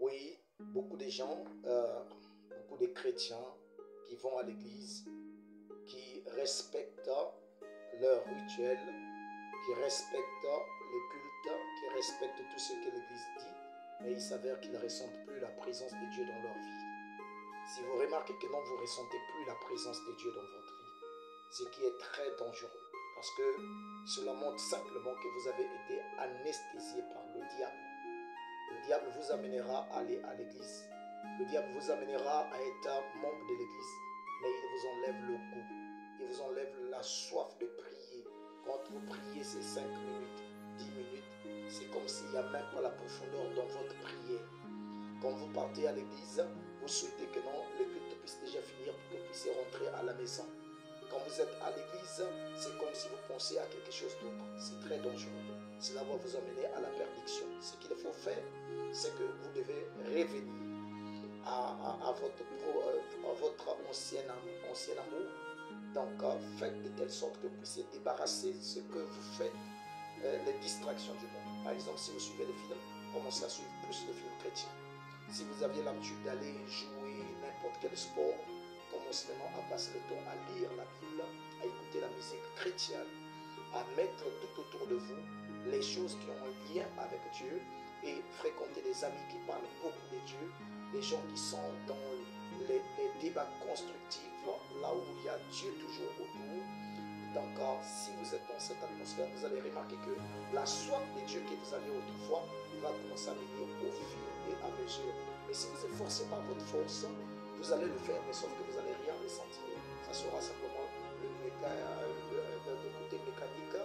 Oui, beaucoup de gens, beaucoup de chrétiens qui vont à l'église, qui respectent leurs rituels, qui respectent le culte, qui respectent tout ce que l'église dit, mais il s'avère qu'ils ne ressentent plus la présence de Dieu dans leur vie. Si vous remarquez que non, vous ne ressentez plus la présence de Dieu dans votre vie, ce qui est très dangereux, parce que cela montre simplement que vous avez été anesthésié par le diable. Le diable vous amènera à aller à l'église. Le diable vous amènera à être un membre de l'église. Mais il vous enlève le goût. Il vous enlève la soif de prier. Quand vous priez ces 5 minutes, 10 minutes, c'est comme s'il n'y a même pas la profondeur dans votre prière. Quand vous partez à l'église, vous souhaitez que non, le culte puisse déjà finir pour que vous puissiez rentrer à la maison. Quand vous êtes à l'église, c'est comme si vous pensez à quelque chose d'autre. C'est très dangereux. Cela va vous amener à la perdition. Ce qu'il faut faire, c'est que vous devez revenir à votre ancien amour. Donc, faites de telle sorte que vous puissiez débarrasser ce que vous faites, les distractions du monde. Par exemple, si vous suivez des films, commencez à suivre plus de films chrétiens. Si vous aviez l'habitude d'aller jouer n'importe quel sport, commencez maintenant à passer le temps à lire la Bible, à écouter la musique chrétienne, à mettre tout autour de vous les choses qui ont un lien avec Dieu et fréquenter des amis qui parlent beaucoup de Dieu, des gens qui sont dans les débats constructifs, là où il y a Dieu toujours autour. Donc, si vous êtes dans cette atmosphère, vous allez remarquer que la soif de Dieu que vous aviez autrefois va commencer à venir au fil et à mesure. Mais si vous êtes forcé par votre force, vous allez le faire, mais sauf que vous n'allez rien ressentir. Ça sera simplement le côté mécanique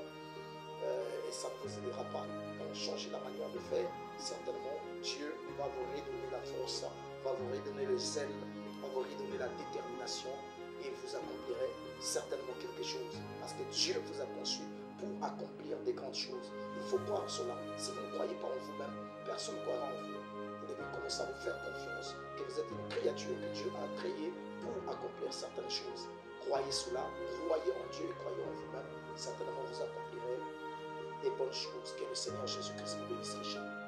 et ça ne vous aidera pas. Donc, changez la manière de faire. Certainement, Dieu va vous redonner la force, va vous redonner le zèle, va vous redonner la détermination et vous accomplirez certainement quelque chose. Parce que Dieu vous a conçu pour accomplir des grandes choses. Il faut croire cela. Si vous ne croyez pas en vous-même, personne ne croira en vous. Vous devez commencer à vous faire confiance que vous êtes une créature que Dieu a créée pour accomplir certaines choses. Croyez cela, croyez en Dieu et croyez en vous-même. Certainement, vous accomplirez des bonnes choses. Que le Seigneur Jésus-Christ vous bénisse richement.